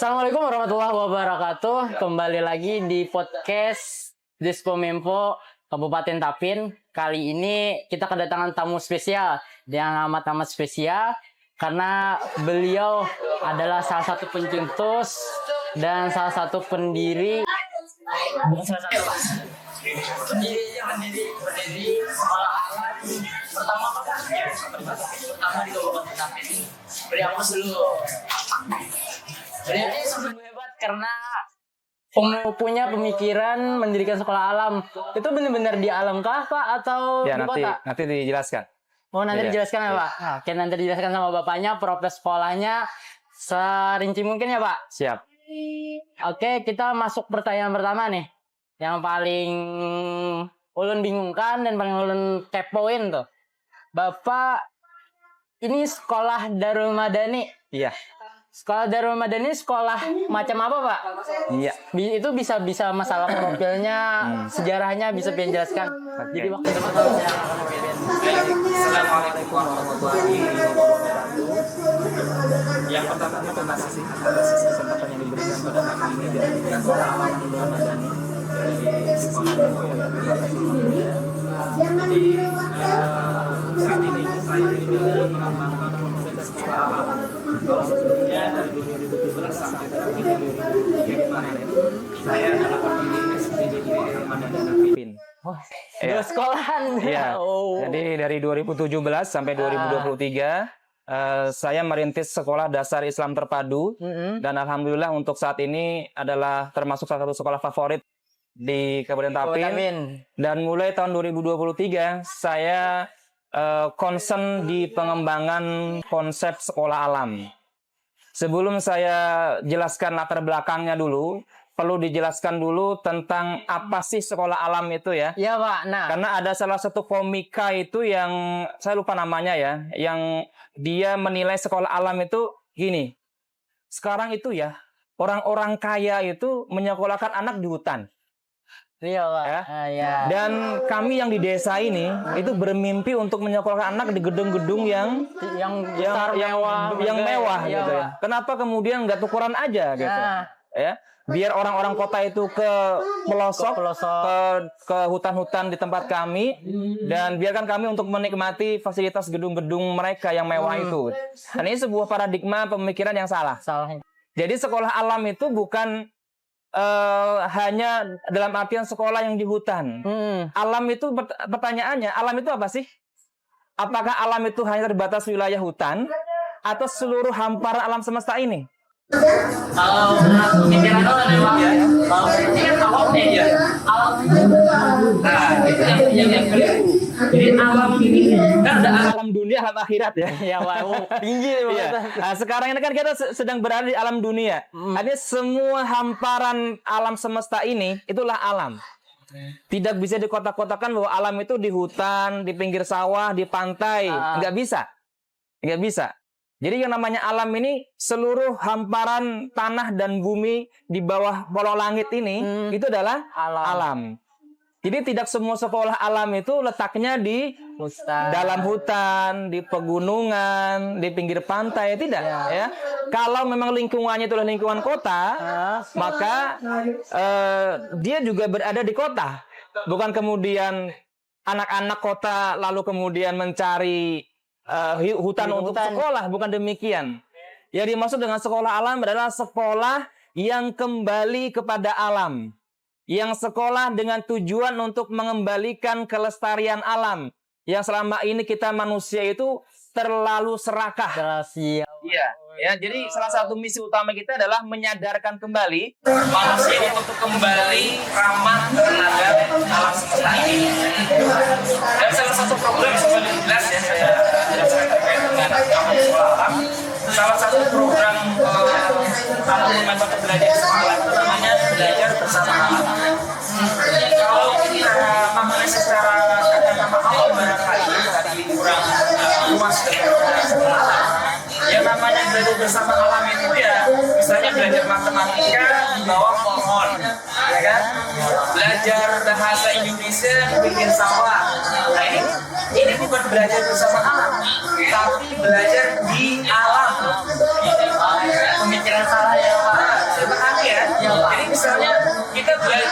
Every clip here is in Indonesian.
Assalamualaikum warahmatullahi wabarakatuh. Kembali lagi di podcast Diskominfo Kabupaten Tapin. Kali ini kita kedatangan tamu spesial yang amat spesial karena beliau adalah salah satu pencetus dan salah satu pendiri pendiri sekolah alat pertama di Kabupaten Tapin. Beri aplaus dulu. Beliau ini sungguh hebat karena punya pemikiran mendirikan sekolah alam. Itu benar-benar di alam kah, Pak, atau ya, di kota? Nanti dijelaskan. Oh, nanti dijelaskan ya, Pak. Oke, nanti dijelaskan sama bapaknya, proses sekolahnya serinci mungkin ya, Pak. Siap. Oke, kita masuk pertanyaan pertama nih. Yang paling ulun bingungkan dan paling ulun kepoin tuh. Bapak, ini sekolah Darul Madani. Iya. Sekolah Darul Madani sekolah macam apa, Pak? Iya. Itu bisa masalah profilnya, sejarahnya bisa dijelaskan. Okay. Jadi waktu itu saya akan memilih. Assalamualaikum warahmatullahi wabarakatuh. Yang pertama terima kasih atas kesempatan yang diberikan pada kami ini dari sekolah alam Darul Madani dari sekolah Jadi saat ini saya dalam mengembangkan komunitas sekolah alam. Kalau sebelumnya dari 2017 sampai dengan 2020 kemarin, saya adalah pendiri SPDJ Darul Madani Tapin. Dua sekolahan. Iya. Oh. Jadi dari 2017 sampai 2023 saya merintis sekolah dasar Islam terpadu dan alhamdulillah untuk saat ini adalah termasuk salah satu sekolah favorit di Kabupaten Tapin. Dan mulai tahun 2023 saya concern di pengembangan konsep sekolah alam. Sebelum saya jelaskan latar belakangnya dulu, perlu dijelaskan dulu tentang apa sih sekolah alam itu ya. Iya, Pak. Nah, karena ada salah satu komika itu yang saya lupa namanya ya, yang dia menilai sekolah alam itu gini. Sekarang itu ya, orang-orang kaya itu menyekolahkan anak di hutan. iya, Pak. Ya. Iya. Dan kami yang di desa ini itu bermimpi untuk menyekolahkan anak di gedung-gedung yang mewah iya, gitu ya. Kenapa kemudian nggak tukeran aja gitu? Nah. Ya. Biar orang-orang kota itu ke pelosok, ke hutan-hutan di tempat kami, dan biarkan kami untuk menikmati fasilitas gedung-gedung mereka yang mewah itu. Dan ini sebuah paradigma pemikiran yang salah. Jadi sekolah alam itu bukan hanya dalam artian sekolah yang di hutan. Alam itu pertanyaannya, alam itu apa sih? Apakah alam itu hanya terbatas wilayah hutan atau seluruh hamparan alam semesta ini? Kalau pemikiran lo ada Pak ya. Kalau ini kan alamnya ya. Alam. Nah, itu yang keliru. Jadi alam ini kan ada alam dunia, alam akhirat ya. Ya, Pak. Tinggi ya. Nah, sekarang ini kan kita sedang berada di alam dunia. Artinya semua hamparan alam semesta ini itulah alam. Tidak bisa dikotak-kotakan bahwa alam itu di hutan, di pinggir sawah, di pantai. Nggak bisa. Nggak bisa. Jadi yang namanya alam ini seluruh hamparan tanah dan bumi di bawah kolong langit ini itu adalah alam. Jadi tidak semua sekolah alam itu letaknya di dalam hutan, di pegunungan, di pinggir pantai, tidak ya. Kalau memang lingkungannya itu adalah lingkungan kota, maka dia juga berada di kota. Bukan kemudian anak-anak kota lalu kemudian mencari hutan untuk sekolah, bukan demikian. Yang dimaksud dengan sekolah alam adalah sekolah yang kembali kepada alam, yang sekolah dengan tujuan untuk mengembalikan kelestarian alam, yang selama ini kita manusia itu terlalu serakah. Iya, ya. Jadi salah satu misi utama kita adalah menyadarkan kembali manusia untuk kembali ramah terhadap alam semesta ini. Dan salah satu program yang paling jelas ya saya jelaskan terkait dengan sekolah alam. Salah satu program metode belajar sekolah itu namanya belajar bersama alam. Kalau kita maknanya secara kata-kata awal barangkali tadi kurang luas dengan sekolah alam. Yang namanya belajar bersama alam itu ya, misalnya belajar matematika di bawah pohon, ya kan? Belajar bahasa Indonesia di pinggir sawah. Nah ini bukan belajar bersama alam, tapi belajar di alam. Pemikiran salah ya Pak.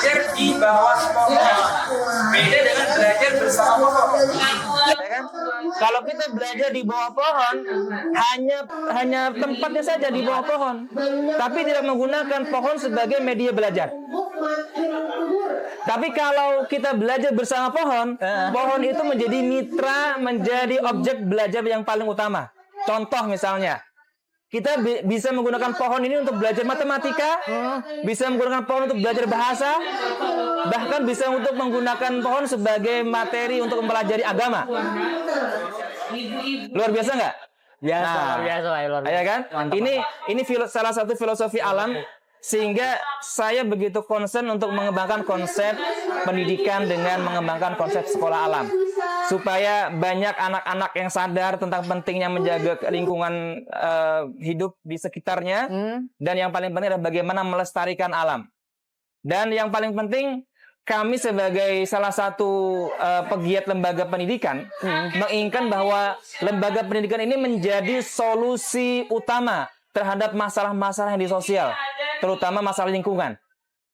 belajar di bawah pohon. Beda dengan belajar bersama pohon. Ya kan? Kalau kita belajar di bawah pohon, hanya tempatnya saja di bawah pohon, tapi tidak menggunakan pohon sebagai media belajar. Tapi kalau kita belajar bersama pohon, pohon itu menjadi mitra, menjadi objek belajar yang paling utama. Contoh misalnya, kita bisa menggunakan pohon ini untuk belajar matematika, bisa menggunakan pohon untuk belajar bahasa, bahkan bisa untuk menggunakan pohon sebagai materi untuk mempelajari agama. Luar biasa nggak? Biasa, Nah, luar biasa. ya kan? Mantap, Ini salah satu filosofi alam, sehingga saya begitu concern untuk mengembangkan konsep pendidikan dengan mengembangkan konsep sekolah alam, supaya banyak anak-anak yang sadar tentang pentingnya menjaga lingkungan hidup di sekitarnya, dan yang paling penting adalah bagaimana melestarikan alam. Dan yang paling penting, kami sebagai salah satu pegiat lembaga pendidikan menginginkan bahwa lembaga pendidikan ini menjadi solusi utama terhadap masalah-masalah yang di sosial, terutama masalah lingkungan.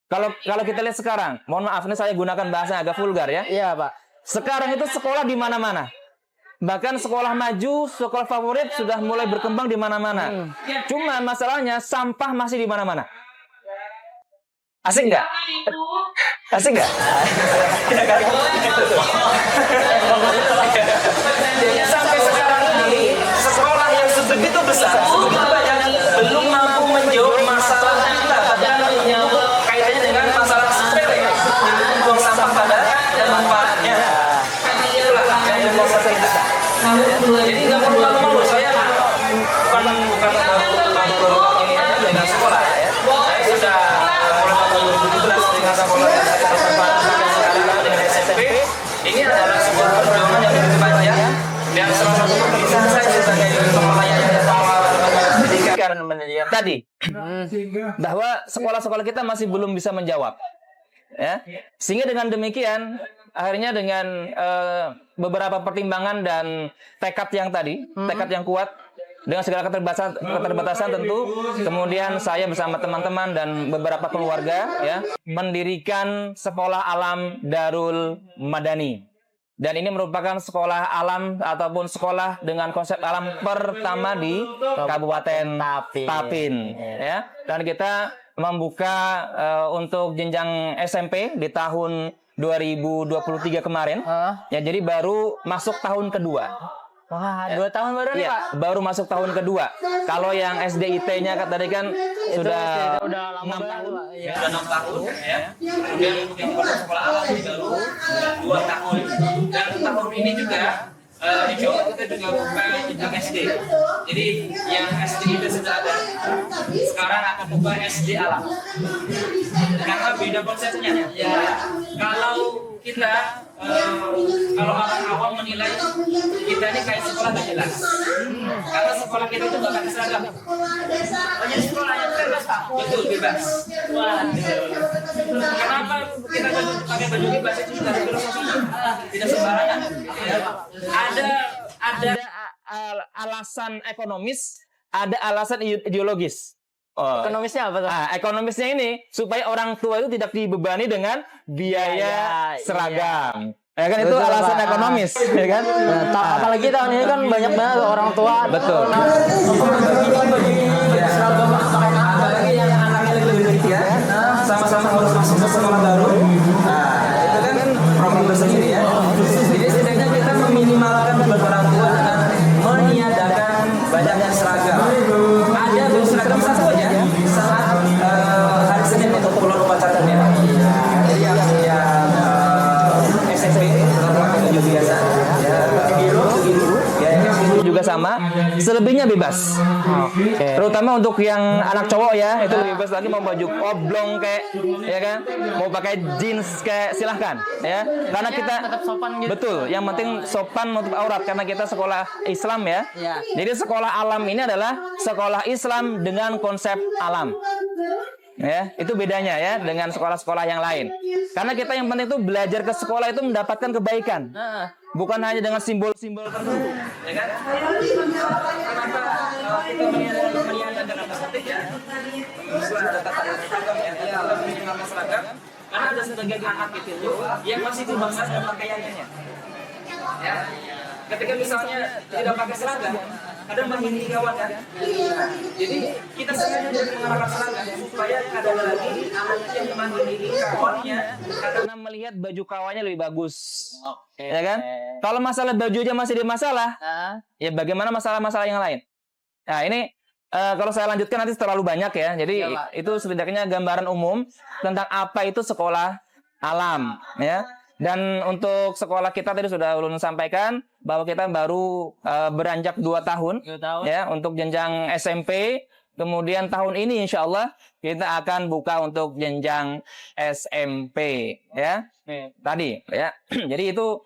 Kalau kita lihat sekarang, mohon maaf ini saya gunakan bahasa yang agak vulgar ya. Iya, Pak. Sekarang itu sekolah di mana-mana. Bahkan sekolah maju, sekolah favorit sudah mulai berkembang di mana-mana. Cuma masalahnya sampah masih di mana-mana. Asik nggak? Asik nggak? Sampai sekarang ini sekolah yang sebegitu besar, sebegitu banyak belum mampu menjawab masalah kita, padahal menyangkut kaitannya dengan masalah sepele, buang sampah pada tempatnya. Itulah yang maksud kita. Jadi nggak perlu malu-malu. Saya bukan ini aja dengan sekolah ya. Saya sudah mulai tahun 2017 dengan sekolah yang saya tempat sekarang dengan SMP. Ini adalah sebuah perjuangan yang begitu panjang. Dan salah satu pekerjaan saya sebagai kepala yayasan pendidikan Tadi bahwa sekolah-sekolah kita masih belum bisa menjawab, ya. Sehingga dengan demikian akhirnya dengan beberapa pertimbangan dan tekad yang kuat dengan segala keterbatasan tentu, kemudian saya bersama teman-teman dan beberapa keluarga ya mendirikan sekolah alam Darul Madani. Dan ini merupakan sekolah alam ataupun sekolah dengan konsep alam pertama di Kabupaten Tapin. Ya. Dan kita membuka untuk jenjang SMP di tahun 2023 kemarin. Ya, jadi baru masuk tahun kedua. Wah, 2 tahun baru nih, Iya, Pak. baru masuk tahun kedua. Kalau yang SDIT-nya tadi kan sudah udah lama 6 banget, tahun. Pak. Iya. sudah 6 tahun ya. Kemudian yang sekolah alam baru 2 tahun. Dan tahun ini juga insya Allah kita juga buka jenjang SD. Jadi yang SD itu sudah ada. Sekarang akan buka SD alam. Karena beda konsepnya. Ya, kalau kita kalau orang awam menilai kita ini kayak sekolah gak jelas. Karena sekolah kita itu gak pakai seragam. Hanya sekolah yang bebas, Pak. Betul, bebas. Kenapa kita pakai baju bebas itu sudah ada filosofinya, tidak sembarangan. Ada alasan ekonomis, ada alasan ideologis. Ekonomisnya apa tuh? Ekonomisnya ini supaya orang tua itu tidak dibebani dengan biaya seragam. Ya kan, itu Betul, alasan Pak. ekonomis, ya kan? Apalagi tahun ini kan banyak banget orang tua. Betul. apalagi yang anaknya lebih dari ya, sama-sama harus masuk ke sekolah baru. Nah, itu kan program tersendiri ya. Jadi setidaknya kita meminimalkan beban orang tua dengan meniadakan banyaknya seragam. Ada beli seragam satu aja saat hari Senin untuk pulau upacara ya. Jadi yang SMP tetap pakai baju biasa, ya biru ya Juga sama, selebihnya bebas. Terutama untuk yang anak cowok ya, itu lebih bebas lagi, mau baju oblong kayak, ya kan, mau pakai jeans kayak silahkan, ya. Karena kita tetap sopan gitu. betul, yang penting sopan nutup aurat karena kita sekolah Islam ya. Iya. Jadi sekolah alam ini adalah sekolah Islam dengan konsep alam. Ya, itu bedanya ya dengan sekolah-sekolah yang lain. Karena kita yang penting itu belajar ke sekolah itu mendapatkan kebaikan. Bukan hanya dengan simbol-simbol tertentu. ya kan? Kenapa kita meniadakan apa penting ya? Ada tata seragam ya, kita minimal seragam. Karena ada sebagian anak itu yang masih itu basah dengan pakaiannya. Ya. Ketika misalnya tidak pakai seragam, kadang menghindari kawan kan. Jadi kita sengaja jangan mengenakan seragam supaya kadang lagi anak yang menghindari kawannya karena melihat baju kawannya lebih bagus. Oke. Ya kan? Kalau masalah baju aja masih ada masalah, Ah, ya bagaimana masalah-masalah yang lain? Nah, ini kalau saya lanjutkan nanti terlalu banyak ya. Jadi Iya, Pak. itu setidaknya gambaran umum tentang apa itu sekolah alam ya. Dan untuk sekolah kita tadi sudah ulun sampaikan bahwa kita baru beranjak 2 tahun 2 tahun. ya untuk jenjang SMP. Kemudian tahun ini insya Allah kita akan buka untuk jenjang SMP ya. Oke. Tadi ya. Jadi itu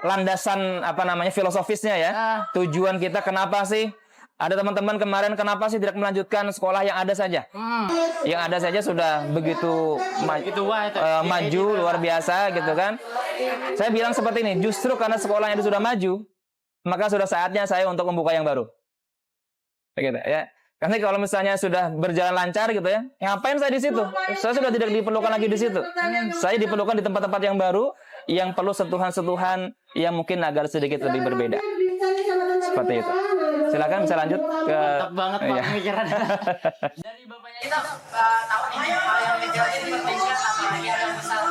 landasan apa namanya filosofisnya ya. Ah. Tujuan kita kenapa sih? Ada teman-teman kemarin kenapa sih tidak melanjutkan sekolah yang ada saja? Yang ada saja sudah begitu Wah, itu. maju luar biasa gitu kan. Saya bilang seperti ini, justru karena sekolahnya itu sudah maju, maka sudah saatnya saya untuk membuka yang baru. Begitu ya. Karena kalau misalnya sudah berjalan lancar gitu ya, ngapain saya di situ? Saya sudah tidak diperlukan lagi di situ. Saya diperlukan di tempat-tempat yang baru, yang perlu sentuhan-sentuhan yang mungkin agak sedikit lebih berbeda. Seperti itu. Silakan bisa lanjut ke. Mantap banget Pak Iya. pemikiran. Dari Bapaknya itu tahu nih hal yang kecil ini pentingnya apalagi yang besar.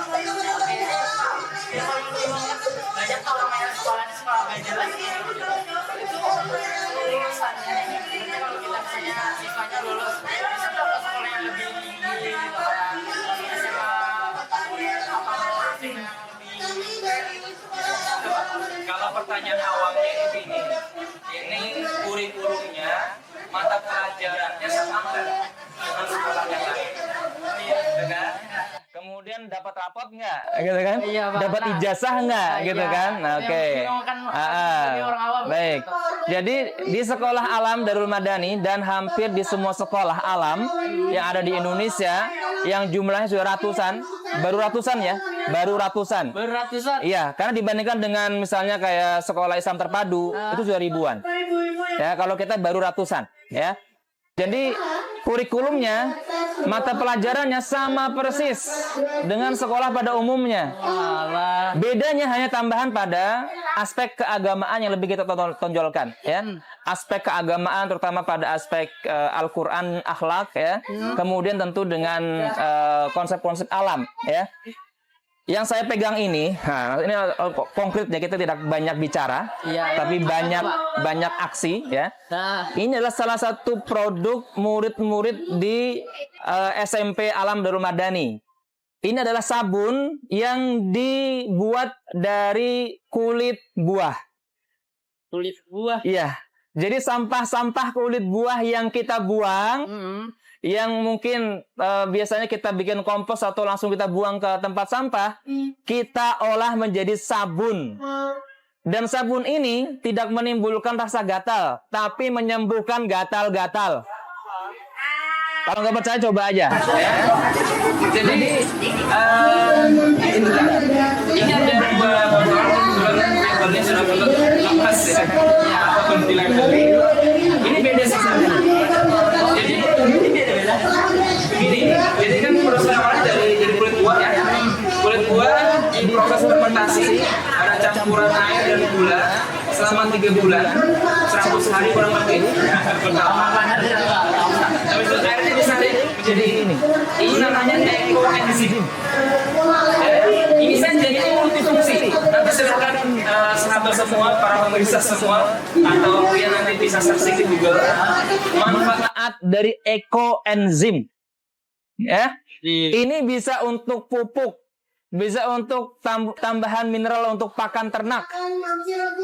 Banyak tuh orang yang sekolah di sekolah gak jelas itu urusannya kalau kita misalnya siswanya lulus bisa tuh ke sekolah yang lebih tinggi gitu kayak SMA apa Kalau pertanyaan awalnya ini kurikulumnya, mata pelajarannya sama nggak dengan sekolah yang lain? Gitu kan? Kemudian dapat rapot nggak? Gitu kan? Iya, Pak. Dapat Nah, ijazah nggak? Gitu iya. kan? Nah, Yang oke. bingung kan bagi orang awam. Baik. Jadi di sekolah alam Darul Madani dan hampir di semua sekolah alam yang ada di Indonesia yang jumlahnya sudah ratusan, baru ratusan ya, baru ratusan. Beratusan. Iya, karena dibandingkan dengan misalnya kayak sekolah Islam terpadu itu sudah ribuan. Ya, kalau kita baru ratusan, ya. Jadi kurikulumnya, mata pelajarannya sama persis dengan sekolah pada umumnya. Alah. Bedanya hanya tambahan pada aspek keagamaan yang lebih kita tonjolkan, ya. Aspek keagamaan terutama pada aspek Al-Qur'an, akhlak, ya. Kemudian tentu dengan konsep-konsep alam, ya. Yang saya pegang ini konkretnya kita tidak banyak bicara, Iya. tapi banyak aksi, ya. Nah, Ini adalah salah satu produk murid-murid di SMP Alam Darul Madani. Ini adalah sabun yang dibuat dari kulit buah. kulit buah. Iya. Jadi sampah-sampah kulit buah yang kita buang, yang mungkin biasanya kita bikin kompos atau langsung kita buang ke tempat sampah, kita olah menjadi sabun. Dan sabun ini tidak menimbulkan rasa gatal, tapi menyembuhkan gatal-gatal. Kalau nggak percaya coba aja. Jadi ini ada dua botol, labelnya sudah lepas ya. Apapun di label ini beda sih sebenarnya. Jadi ini beda. Begini, jadi kan proses awalnya dari kulit buah ya. Kulit buah diproses fermentasi, ada campuran air dan gula selama 3 bulan, 100 hari kurang lebih. Habis itu airnya disaring menjadi ini. Ini namanya ekoenzim. Ini saja ini multifungsi. Nanti silakan sahabat semua, para pemirsa semua, atau yang nanti bisa searching di Google manfaat dari ekoenzim. Ya, ini bisa untuk pupuk, bisa untuk tambahan mineral untuk pakan ternak,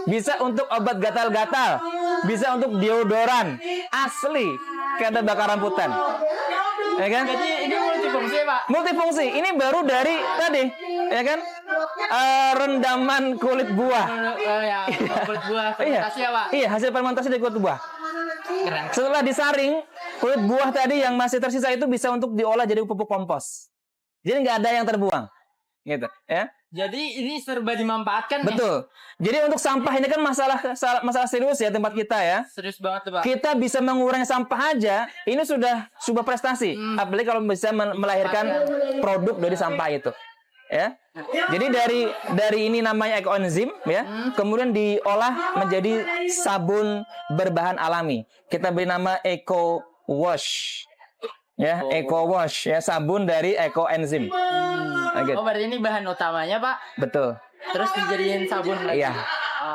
bisa untuk obat gatal-gatal, bisa untuk deodoran asli kayak bakar rambutan. Ya kan? Jadi ini multifungsi, Pak. Multifungsi. Ini baru dari tadi, ya kan? Rendaman kulit buah. Ya, kulit buah fermentasi ya, Pak. Iya, hasil fermentasi dari kulit buah. Keren. Setelah disaring, kulit buah tadi yang masih tersisa itu bisa untuk diolah jadi pupuk kompos. Jadi nggak ada yang terbuang, gitu. Ya. Jadi ini serba dimanfaatkan. Betul. Jadi untuk sampah ini kan masalah serius ya tempat kita ya. Serius banget tuh, Pak. Kita bisa mengurangi sampah aja, ini sudah sebuah prestasi. Apalagi kalau bisa melahirkan produk dari sampah itu. Ya. Jadi dari ini namanya ekoenzim ya. Kemudian diolah menjadi sabun berbahan alami. Kita beri nama Eco Wash. Ya, Eco Wash ya, sabun dari ekoenzim. Gitu. Oh, berarti ini bahan utamanya, Pak. Betul. Terus dijadiin sabun lagi. Iya.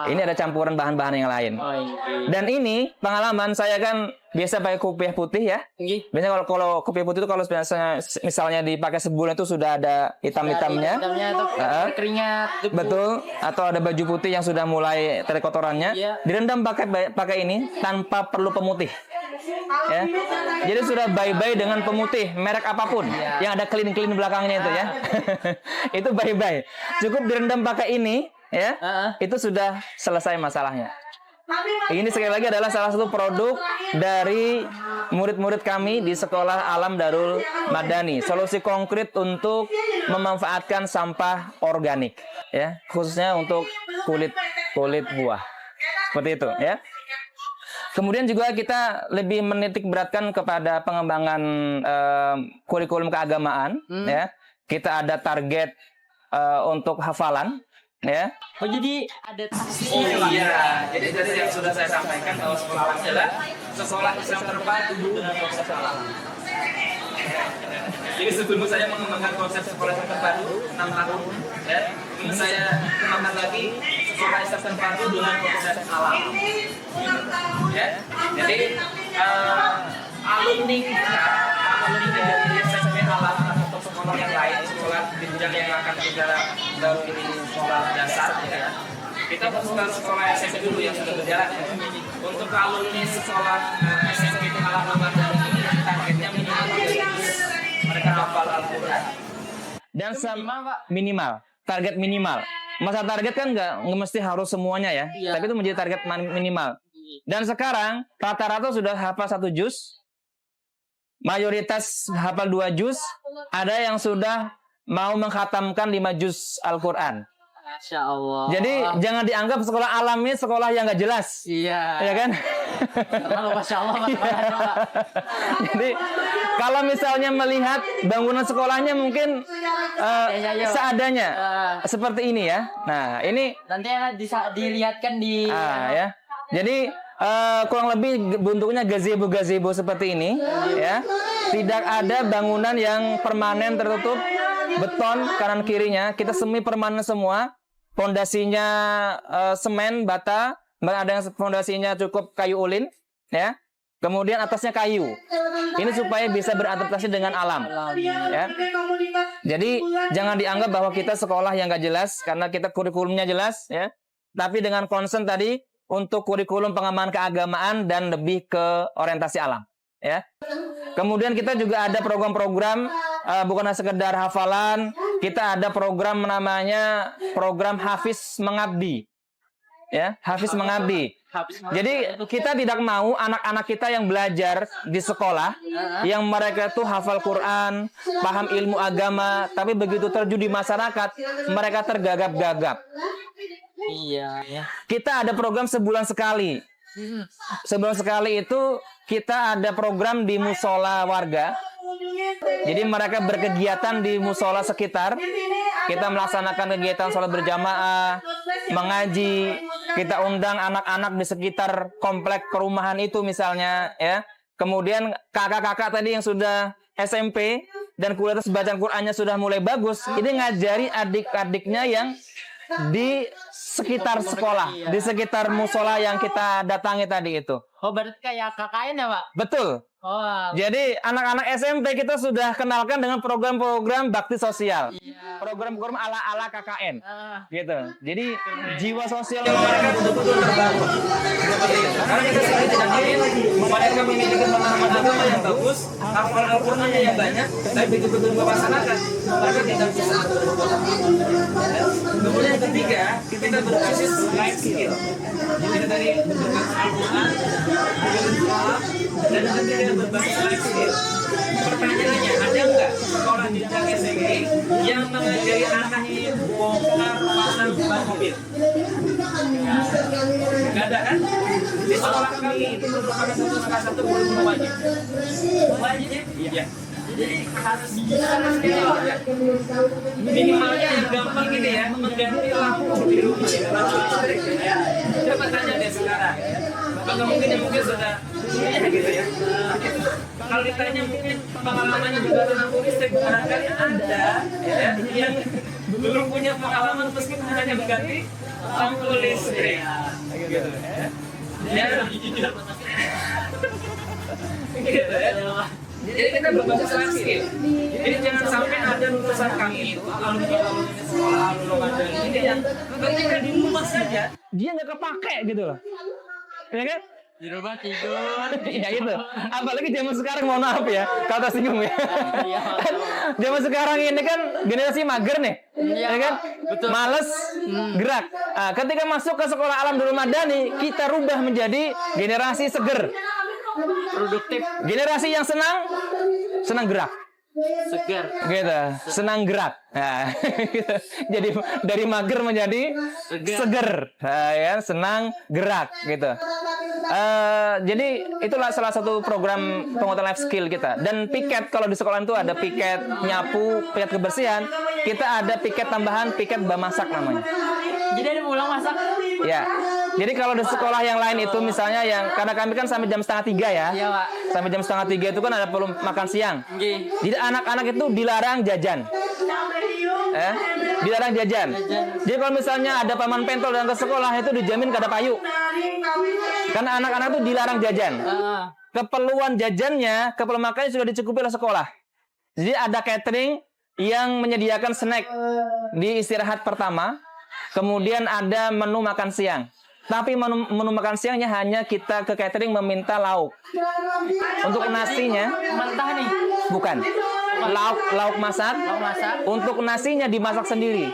Ini ada campuran bahan-bahan yang lain. Oh, iya. Dan ini pengalaman saya kan biasa pakai kopiah putih ya. Nggih. Biasanya kalau kopiah putih itu kalau biasanya misalnya dipakai sebulan itu sudah ada hitam-hitamnya. Hitamnya tuh keringat. Debu. Betul. Atau ada baju putih yang sudah mulai terkotorannya. Iya. Direndam pakai ini tanpa perlu pemutih. Ya. Jadi sudah bye-bye dengan pemutih merek apapun yang ada clean belakangnya itu ya. Itu bye-bye. Cukup direndam pakai ini ya. Itu sudah selesai masalahnya. Ini sekali lagi adalah salah satu produk dari murid-murid kami di Sekolah Alam Darul Madani. Solusi konkret untuk memanfaatkan sampah organik ya, khususnya untuk kulit buah. Seperti itu ya. Kemudian juga kita lebih menitik beratkan kepada pengembangan kurikulum keagamaan ya. Kita ada target untuk hafalan ya. Oh, jadi ada Oh iya, jadi tadi yang sudah saya sampaikan bahwa sekolah alam adalah sekolah Islam terpadu dengan konsep alam. Jadi sebelum saya mengembangkan konsep sekolah Islam terpadu 6 tahun, ya, ini saya kembangkan lagi sekolah Islam terpadu dengan konsep alam. Ya, jadi alumni dari SMP alam atau sekolah yang lain, sekolah di bidang yang akan kita baru ini sekolah dasar, ya. Kita masukkan sekolah SMP dulu yang sudah berjalan. Untuk alumni sekolah SMP alam Ramadan ini targetnya minimal 300. Mereka hafal Al-Quran. Dan minimal, target minimal. Masa target kan nggak mesti harus semuanya ya, tapi itu menjadi target minimal. Dan sekarang rata-rata sudah hafal 1 juz, mayoritas hafal 2 juz, ada yang sudah mau mengkhatamkan 5 juz Al-Quran. Masya Allah. Jadi jangan dianggap sekolah alam ini sekolah yang nggak jelas. Iya. Ya kan? Terlalu Masya Allah, Pak. Jadi kalau misalnya melihat bangunan sekolahnya mungkin seadanya seperti ini ya. Nah ini nanti bisa dilihatkan di ya. Jadi kurang lebih bentuknya gazebo seperti ini ya. Tidak ada bangunan yang permanen tertutup beton kanan kirinya. Kita semi permanen semua. Pondasinya semen bata, ada yang pondasinya cukup kayu ulin ya. Kemudian atasnya kayu. Ini supaya bisa beradaptasi dengan alam ya. Jadi jangan dianggap bahwa kita sekolah yang nggak jelas karena kita kurikulumnya jelas ya. Tapi dengan concern tadi untuk kurikulum pengembangan keagamaan dan lebih ke orientasi alam ya. Kemudian kita juga ada program-program bukan hanya sekedar hafalan, kita ada program namanya program Hafiz Mengabdi. Ya, Hafiz Mengabdi. Jadi kita tidak mau anak-anak kita yang belajar di sekolah yang mereka tuh hafal Quran, paham ilmu agama, tapi begitu terjun di masyarakat mereka tergagap-gagap. Iya, ya. Kita ada program sebulan sekali. Sebulan sekali itu kita ada program di musola warga. Jadi mereka berkegiatan di musola sekitar. Kita melaksanakan kegiatan sholat berjamaah, mengaji. Kita undang anak-anak di sekitar komplek perumahan itu misalnya, ya. Kemudian kakak-kakak tadi yang sudah SMP dan kualitas bacaan Qur'annya sudah mulai bagus, ini ngajari adik-adiknya yang di sekitar sekolah, di sekitar musola yang kita datangi tadi itu. Oh, berarti kayak KKN ya, Pak? Betul. Oh. Jadi anak-anak SMP kita sudah kenalkan dengan program-program bakti sosial. Iya. Program-program ala-ala KKN. Gitu. Jadi jiwa sosial mereka betul-betul terbangun. Karena kita sendiri tidak ingin mereka memiliki pemahaman agama yang bagus, hafal Al-Qur'annya yang banyak, tapi betul-betul melaksanakan, mereka tidak bisa berbuat apa-apa. Kemudian yang ketiga, kita berbasis life skill. Jadi kita tadi belajar Al-Qur'an, belajar dan ketika berbasis life skill. Pertanyaannya, ada nggak sekolah jenjang SMP yang mengajari anaknya bongkar pasang ban mobil? Nggak ada kan? Di sekolah kami itu merupakan salah satu kurikulum wajib. Wajib ya? Iya. Jadi harus ya. Minimalnya yang gampang gini ya, mengganti lampu di rumah ya, lampu listrik ya. Coba tanya deh sekarang. Bagaimana mungkin sudah gitu ya. Kalau ditanya mungkin pengalamannya juga lampu listrik, barangkali ada ya, yang belum punya pengalaman meskipun hanya mengganti lampu listrik gitu ya. Gitu ya. Jadi kita berbasis life skill. Jadi jangan sampai ada lulusan kami itu alumni sekolah Ramadan ini yang bekerja di rumah saja, Dia nggak kepake gitu loh. Ya kan? Di rumah tidur. Ya itu. Apalagi zaman sekarang, mohon maaf ya, kata singgung ya. Kan zaman sekarang ini kan generasi mager nih, ya kan? Betul. Males gerak. Ketika masuk ke sekolah Alam Darul Madani, kita rubah menjadi generasi seger, Produktif, generasi yang senang gerak. segar. Gitu, senang gerak. Nah, gitu. Jadi dari mager menjadi seger, ya, senang gerak gitu. Jadi itulah salah satu program penguatan life skill kita. Dan piket, kalau di sekolah itu ada piket nyapu, piket kebersihan. Kita ada piket tambahan, piket bamasak namanya. Jadi ada pulang masak. Ya. Jadi kalau di sekolah yang lain itu misalnya karena kami kan sampai jam 2:30 ya. Iya, Pak. Sampai jam 2:30 itu kan ada perlu makan siang. Nggih. Jadi anak-anak itu dilarang jajan. Dilarang jajan. Jadi kalau misalnya ada paman pentol datang ke sekolah itu dijamin kada payu. Karena anak-anak itu dilarang jajan. Keperluan jajannya, keperluan makannya sudah dicukupi oleh sekolah. Jadi ada catering yang menyediakan snack di istirahat pertama. Kemudian ada menu makan siang. Tapi menu makan siangnya hanya kita ke catering meminta lauk. Untuk nasinya Mentah nih. bukan. Lauk masak. Mau masak. Untuk nasinya dimasak sendiri.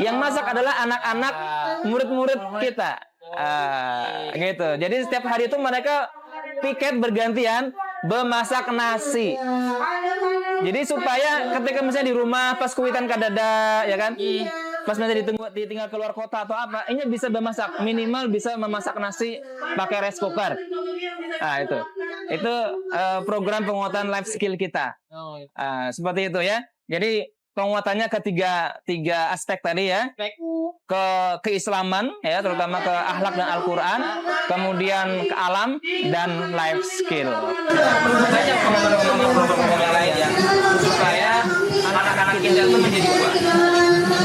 Yang masak adalah anak-anak murid-murid kita. Gitu. Jadi setiap hari itu mereka piket bergantian memasak nasi. Jadi supaya ketika misalnya di rumah pas kuitan kadada, ya kan? Pas misalnya ditinggal keluar kota atau apa, ini bisa memasak, minimal bisa memasak nasi pakai rice cooker. Nah, itu program penguatan life skill kita. Seperti itu ya. Jadi penguatannya ke tiga aspek tadi ya. Ke keislaman ya, terutama ke akhlak dan Al-Qur'an, kemudian ke alam dan life skill. Banyak program-program yang lain ya, supaya anak-anak kita itu menjadi kuat.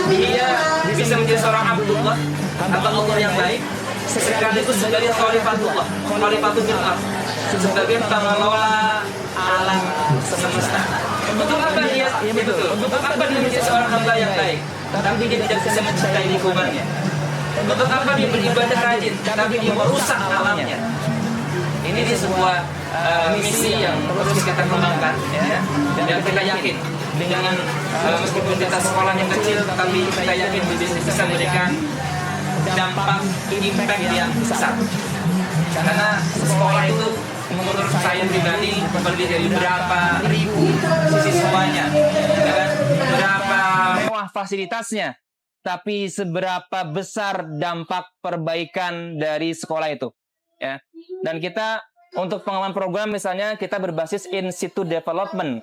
Dia bisa menjadi seorang Abdullah, hamba Allah yang baik, sekaligus sebagai khalifatullah, khalifatul ard, sebagai pengelola alam semesta. Untuk apa dia? Untuk apa dia menjadi seorang hamba yang baik, tapi dia tidak bisa mencintai lingkungannya? Untuk apa dia beribadah rajin, tapi dia merusak alamnya? Ini sebuah misi yang terus kita kembangkan, ya. Dan kita yakin dengan meskipun kita sekolah yang kecil, tapi kita yakin bisa memberikan dampak impact yang besar. Karena sekolah itu menurut saya pribadi terdiri dari berapa ribu siswanya, ya kan? Berapa Mewah fasilitasnya, tapi seberapa besar dampak perbaikan dari sekolah itu, ya. Dan kita untuk pengembangan program misalnya kita berbasis in situ development,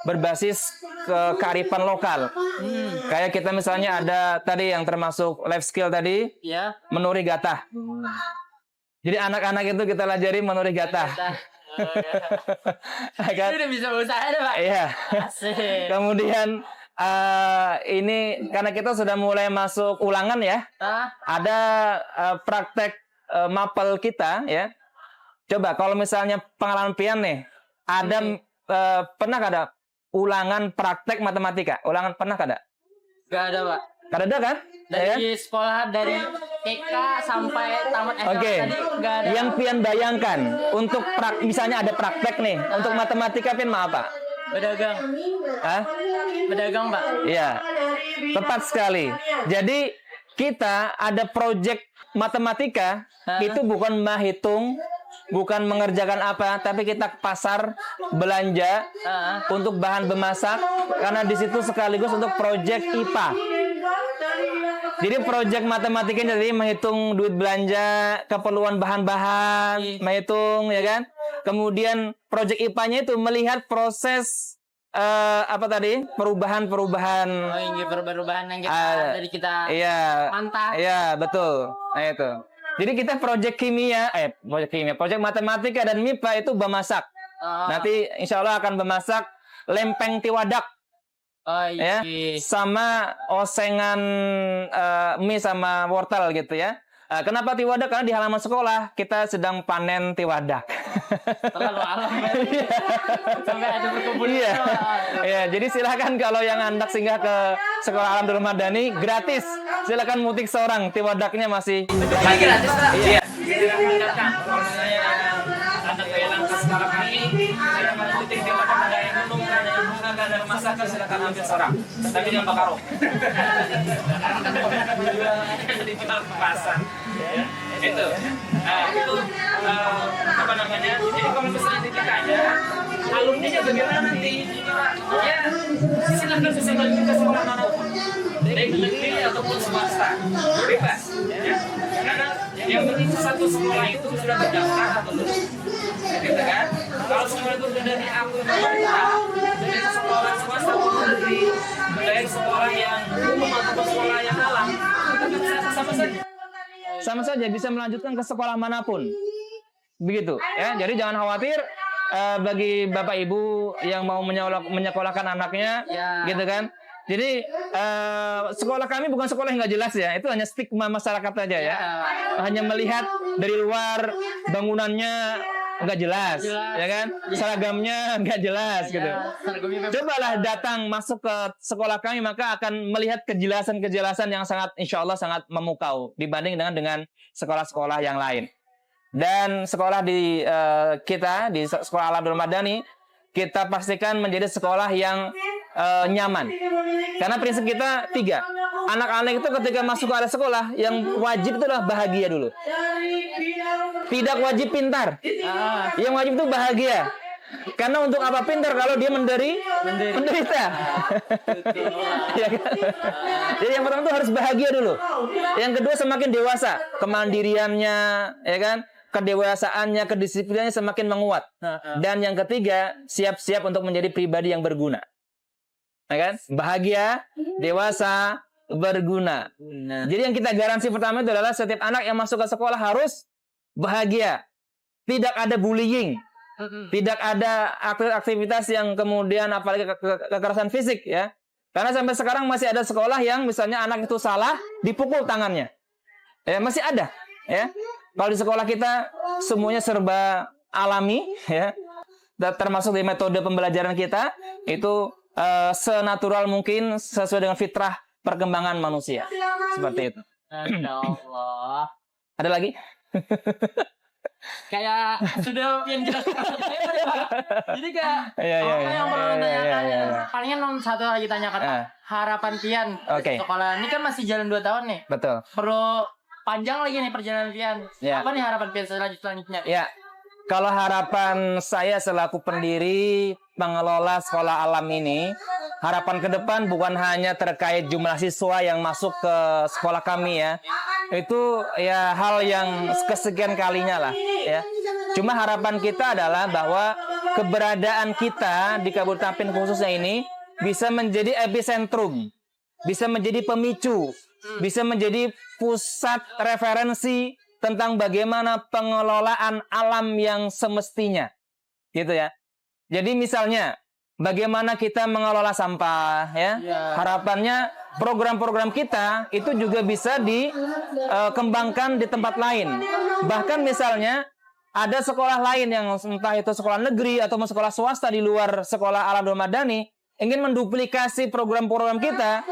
berbasis kearifan lokal. Kayak kita misalnya ada tadi yang termasuk life skill tadi, Ya. menuri gatah. Jadi anak-anak itu kita lajari menuri gatah. Ini udah bisa usaha deh, Pak. Iya. Asik. Kemudian ini karena kita sudah mulai masuk ulangan ya. Ada praktek mapel kita ya. Coba kalau misalnya pengalaman pian nih, ada pernah kada ulangan praktek matematika? Ulangan pernah kada? Gak ada, Pak. Kada ada kan? Dari sekolah dari TK sampai tamat SMA Oke. tadi gak ada. Yang pian bayangkan untuk misalnya ada praktek nih, untuk matematika pian mau apa? Berdagang. Hah? Berdagang, Pak. Iya. Tepat sekali. Jadi kita ada proyek matematika itu bukan menghitung bukan mengerjakan apa, tapi kita ke pasar belanja untuk bahan bemasak, karena di situ sekaligus untuk proyek IPA. Jadi proyek matematikanya jadi menghitung duit belanja, keperluan bahan-bahan, menghitung ya kan. Kemudian proyek IPA-nya itu melihat proses apa tadi? Perubahan-perubahan. Oh, ini perubahan yang kita dari kita Iya. mantap. Iya, betul. Nah, itu. Jadi kita proyek proyek matematika dan MIPA itu bemasak. Nanti insya Allah akan bemasak lempeng tiwadak. Oh, Ya, iya. sama osengan mie sama wortel gitu ya. Kenapa tiwadak? Karena di halaman sekolah kita sedang panen tiwadak. Terlalu alam ya. Sampai ada berkumpul. Iya. Ya, jadi silakan kalau yang hendak singgah ke Sekolah Alam Nurul Madani gratis. Silakan mutik seorang, tiwadaknya masih Gratis, Pak. Iya. Silakan kalau saya Anda kehilangan ke sekolah kami, saya akan titik di belakang ada yang minum, ada yang bunga, ada yang masakan, silakan ambil seorang. Tapi jangan bakar. Dijual ke pasar. Ya, itu. Itu apa namanya? Jadi kalau misalnya titik-titiknya, alumninya bagaimana nanti? Ya, silakan sesuai ke sekolah manapun. Baik negeri ataupun swasta. Bebas. Ya. Karena yang penting satu sekolah itu sudah terdaftar atau belum. Gitu kan? Kalau sekolah itu sudah diakui pemerintah, dari sekolah swasta maupun negeri, dari sekolah yang umum ataupun sekolah yang alam, itu sama saja. sama saja bisa melanjutkan ke sekolah manapun. Begitu ya. Jadi jangan khawatir bagi Bapak Ibu yang mau menyekolahkan anaknya, Ya. gitu kan. Jadi sekolah kami bukan sekolah yang nggak jelas ya. Itu hanya stigma masyarakat aja ya. Hanya melihat dari luar bangunannya nggak jelas, ya kan. Seragamnya nggak jelas gitu. Cobalah datang masuk ke sekolah kami, maka akan melihat kejelasan-kejelasan yang sangat, insya Allah sangat memukau dibanding dengan sekolah-sekolah yang lain. Dan sekolah di kita di Sekolah Alam Nurul Madani, kita pastikan menjadi sekolah yang nyaman. Karena prinsip kita 3. Anak-anak itu ketika masuk ke sekolah, yang wajib itu adalah bahagia dulu. Tidak wajib pintar. Yang wajib itu bahagia. Karena untuk apa pintar kalau dia menderita? Ya kan? Jadi yang pertama itu harus bahagia dulu. Yang kedua semakin dewasa, kemandiriannya, ya kan? Kedewasaannya, kedisiplinannya semakin menguat. Dan yang ketiga, siap-siap untuk menjadi pribadi yang berguna. Ya kan? Bahagia, dewasa, berguna. Jadi yang kita garansi pertama itu adalah setiap anak yang masuk ke sekolah harus bahagia. Tidak ada bullying. Tidak ada aktivitas yang kemudian apalagi kekerasan fisik ya. Karena sampai sekarang masih ada sekolah yang misalnya anak itu salah dipukul tangannya. Ya, masih ada ya. Kalau di sekolah kita semuanya serba alami ya. Termasuk di metode pembelajaran kita itu senatural mungkin sesuai dengan fitrah perkembangan manusia. Seperti itu. Masya Allah. Ada lagi? Kayak sudah yang jelas. Jadi kayak apa yang perlu ditanyakan? Palingan satu lagi tanyakan. Harapan Pian sekolah ini kan masih jalan 2 tahun nih. Betul. Perlu panjang lagi nih perjalanan Pian. Apa nih harapan Pian selanjutnya? Ya. Kalau harapan saya selaku pendiri pengelola sekolah alam ini, harapan ke depan bukan hanya terkait jumlah siswa yang masuk ke sekolah kami ya. Itu ya hal yang kesekian kalinya lah ya. Cuma harapan kita adalah bahwa keberadaan kita di Kabupaten Tapin khususnya ini bisa menjadi epicentrum, bisa menjadi pemicu, bisa menjadi pusat referensi tentang bagaimana pengelolaan alam yang semestinya. Gitu ya. Jadi misalnya bagaimana kita mengelola sampah ya. Harapannya program-program kita itu juga bisa dikembangkan di tempat lain. Bahkan misalnya ada sekolah lain yang entah itu sekolah negeri atau sekolah swasta di luar Sekolah Alam Nurul Madani ingin menduplikasi program-program kita,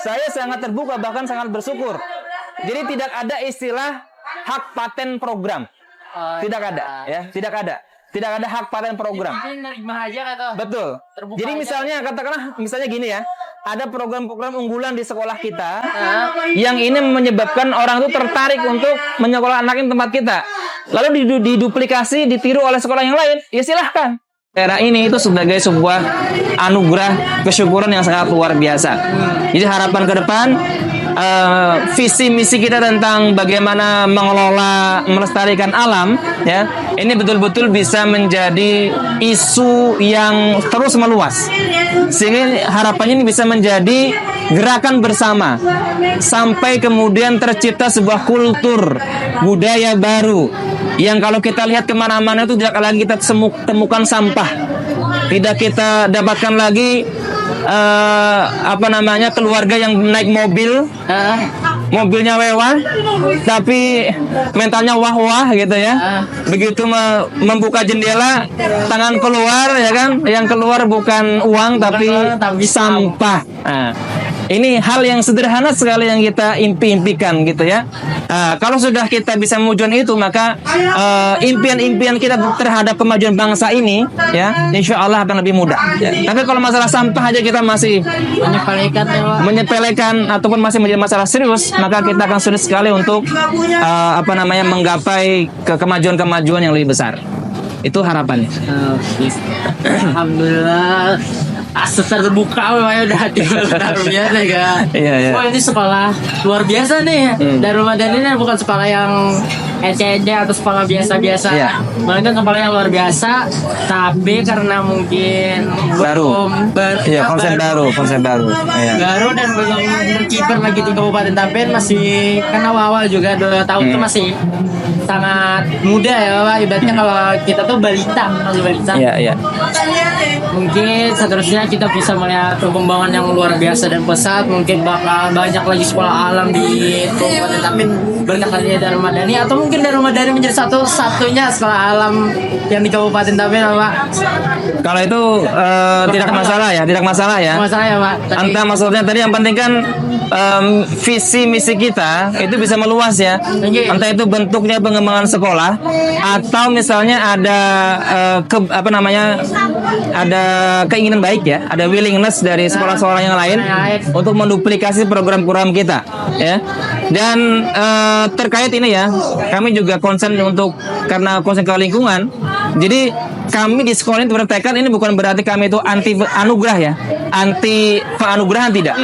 saya sangat terbuka bahkan sangat bersyukur. Jadi tidak ada istilah hak paten program. Tidak ada ya, tidak ada. Tidak ada hak paten program. Betul. Jadi misalnya katakanlah misalnya gini ya, ada program-program unggulan di sekolah kita yang ini menyebabkan orang itu tertarik untuk menyekolah anak di tempat kita. lalu diduplikasi, ditiru oleh sekolah yang lain, ya silahkan. Era ini itu sebagai sebuah anugerah kesyukuran yang sangat luar biasa. Jadi harapan ke depan, visi misi kita tentang bagaimana mengelola, melestarikan alam, ya, ini betul-betul bisa menjadi isu yang terus meluas. Sehingga harapannya ini bisa menjadi gerakan bersama sampai kemudian tercipta sebuah kultur budaya baru yang kalau kita lihat kemana-mana itu tidak lagi kita temukan sampah, tidak kita dapatkan lagi keluarga yang naik mobil, mobilnya mewah tapi mentalnya wah-wah gitu ya. Begitu membuka jendela, tangan keluar ya kan, yang keluar bukan uang tapi sampah. Nah, ini hal yang sederhana sekali yang kita impikan gitu ya. Kalau sudah kita bisa mewujudkan itu, maka impian-impian kita terhadap kemajuan bangsa ini, ya, insya Allah akan lebih mudah. Ya. Tapi kalau masalah sampah aja kita masih menyepelekan ataupun masih menjadi masalah serius, maka kita akan sulit sekali untuk menggapai kemajuan-kemajuan yang lebih besar. Itu harapannya. Alhamdulillah. Terbuka memang udah hati luar biasa kan. Iya. Oh, ini sekolah luar biasa nih. Darul Madani ini bukan sekolah yang ece-ece atau sekolah biasa-biasa. Iya. Melainkan sekolah yang luar biasa, tapi karena mungkin baru. Iya, konsep baru. Iya. Baru dan belum berkibar lagi di Kabupaten Tapen, masih kan awal-awal juga 2 tahun itu masih sangat muda ya, Bapak. Ibaratnya kalau kita tuh balita. Iya. Mungkin seterusnya kita bisa melihat perkembangan yang luar biasa dan pesat. Mungkin bakal banyak lagi sekolah alam di Kabupaten Tapen berkat adanya Darul Madani, atau mungkin Darul Madani menjadi satu-satunya sekolah alam yang di Kabupaten Tapen, Pak. Kalau itu tidak masalah ya. Masalah ya, Pak. Entah maksudnya tadi yang penting kan visi misi kita itu bisa meluas ya. Entah itu bentuknya pengembangan sekolah atau misalnya ada ada keinginan baik ya, ada willingness dari sekolah-sekolah yang lain untuk menduplikasi program-program kita ya. Dan terkait ini ya, kami juga concern karena concern ke lingkungan. Jadi kami di sekolah ini bertekad, ini bukan berarti kami itu anti anugerah ya, anti penganugerahan tidak.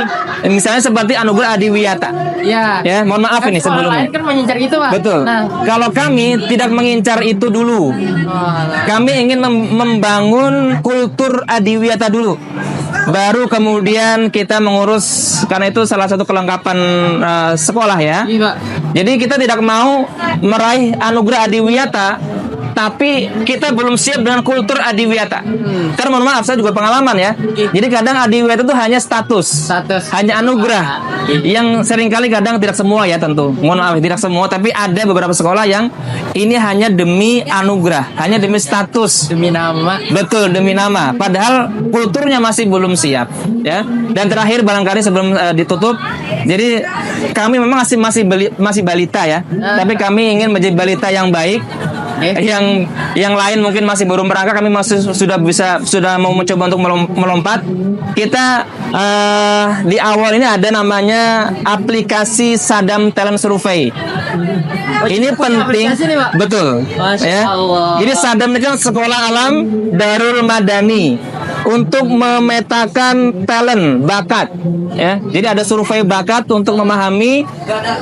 Misalnya seperti anugerah Adiwiyata. Ya, mohon maaf ini sebelumnya. Lain kan mengincar itu, Pak. Betul. Kalau kami tidak mengincar itu dulu. Kami ingin membangun kultur Adiwiyata dulu. Baru kemudian kita mengurus, karena itu salah satu kelengkapan sekolah ya. Iya, Pak. Jadi kita tidak mau meraih anugerah Adiwiyata tapi kita belum siap dengan kultur Adiwiyata. Karena mohon maaf, saya juga pengalaman ya. Jadi kadang Adiwiyata itu hanya status, hanya anugerah. Yang seringkali kadang tidak semua ya tentu. Mohon maaf, tidak semua, tapi ada beberapa sekolah yang ini hanya demi anugerah, hanya demi status, demi nama. Betul, demi nama. Padahal kulturnya masih belum siap ya. Dan terakhir barangkali sebelum ditutup, jadi kami memang masih balita ya. Tapi kami ingin menjadi balita yang baik. Yang lain mungkin masih baru merangkak, kami masih sudah mau mencoba untuk melompat. Kita di awal ini ada namanya aplikasi Sadam Talent Survey. Ini penting, betul. Ya. Jadi Sadam ini kan sekolah alam Darul Madani untuk memetakan talent, bakat. Ya. Jadi ada survei bakat untuk memahami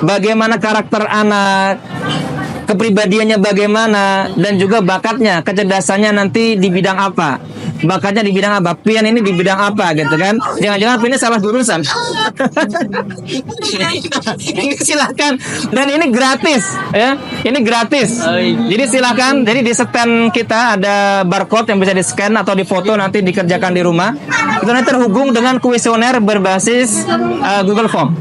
bagaimana karakter anak, kepribadiannya bagaimana, dan juga bakatnya, kecerdasannya nanti di bidang apa, bakatnya di bidang apa, pian ini di bidang apa gitu kan. Jangan-jangan piannya salah jurusan. Ini silakan, dan ini gratis ya, ini gratis. Jadi silakan, jadi di stand kita ada barcode yang bisa di scan atau di foto, nanti dikerjakan di rumah. Itu nanti terhubung dengan kuesioner berbasis Google Form.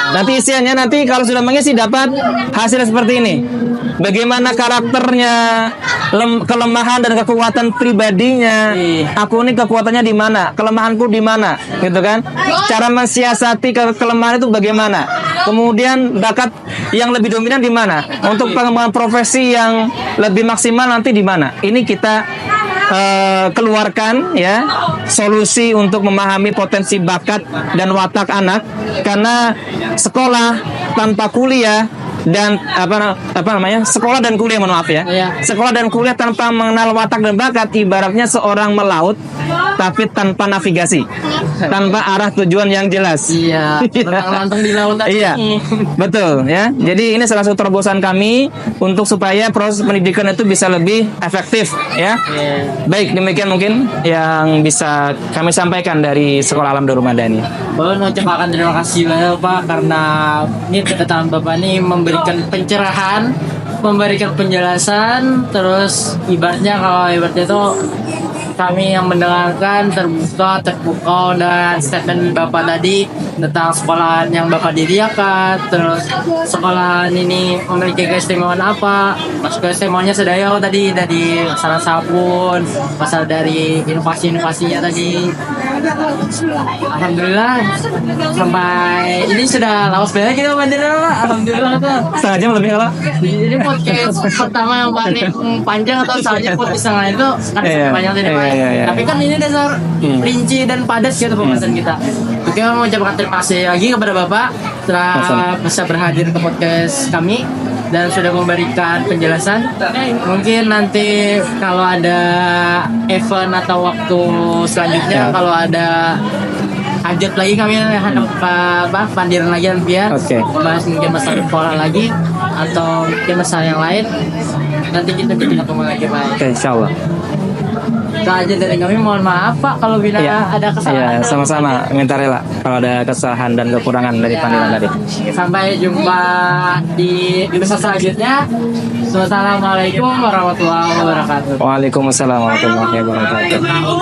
Nanti isiannya, nanti kalau sudah mengisi dapat hasil seperti ini. Bagaimana karakternya, kelemahan dan kekuatan pribadinya. Aku ini kekuatannya di mana, kelemahanku di mana, gitu kan? Cara mensiasati kelemahan itu bagaimana? Kemudian bakat yang lebih dominan di mana? Untuk pengembangan profesi yang lebih maksimal nanti di mana? Ini kita keluarkan ya solusi untuk memahami potensi bakat dan watak anak, karena sekolah tanpa kuliah dan apa namanya sekolah dan kuliah, mohon maaf ya. Iya. Sekolah dan kuliah tanpa mengenal watak dan bakat ibaratnya seorang melaut tapi tanpa navigasi, tanpa arah tujuan yang jelas. Iya, lantang di laut tadi. Iya, betul ya. Jadi ini salah satu terobosan kami untuk supaya proses pendidikan itu bisa lebih efektif ya. Baik, demikian mungkin yang bisa kami sampaikan dari Sekolah Alam Darul Madani. Boleh mengucapkan terima kasih banyak Pak, karena ini kedatangan Bapak ini memberikan pencerahan, memberikan penjelasan, terus ibaratnya itu kami yang mendengarkan terpukau dan statement Bapak tadi tentang sekolahan yang Bapak diriakan, terus sekolahan ini memiliki keistimewaan apa, masuk keistimewaannya sedaya tadi dari masalah sabun, masalah dari inovasi-inovasinya tadi. Alhamdulillah sampai ini sudah lawas banget kita Pak. Alhamdulillah tuh. Setengah jam lebih kalau. Ini podcast pertama yang paling panjang atau soalnya podcast yang lain tuh kan Iya. panjang tadi Pak. Iya. Tapi kan ini dasar rinci dan padat gitu pembahasan kita. Oke, mau ucapkan terima kasih lagi kepada Bapak telah bisa berhadir ke podcast kami dan sudah memberikan penjelasan. Mungkin nanti kalau ada event atau waktu selanjutnya, kalau ada hajat lagi kami hadap pandiran lagi biar Oke. bahas mungkin masalah sekolah lagi atau mungkin masalah yang lain. Nanti kita bikin ketemu lagi Pak. Oke, insyaallah. Itu aja dari kami, mohon maaf Pak kalau bila ada kesalahan. Iya, sama-sama. Minta rela kalau ada kesalahan dan kekurangan dari panggilan tadi. Sampai jumpa di episode selanjutnya. Wassalamualaikum warahmatullahi wabarakatuh. Waalaikumsalam warahmatullahi wabarakatuh.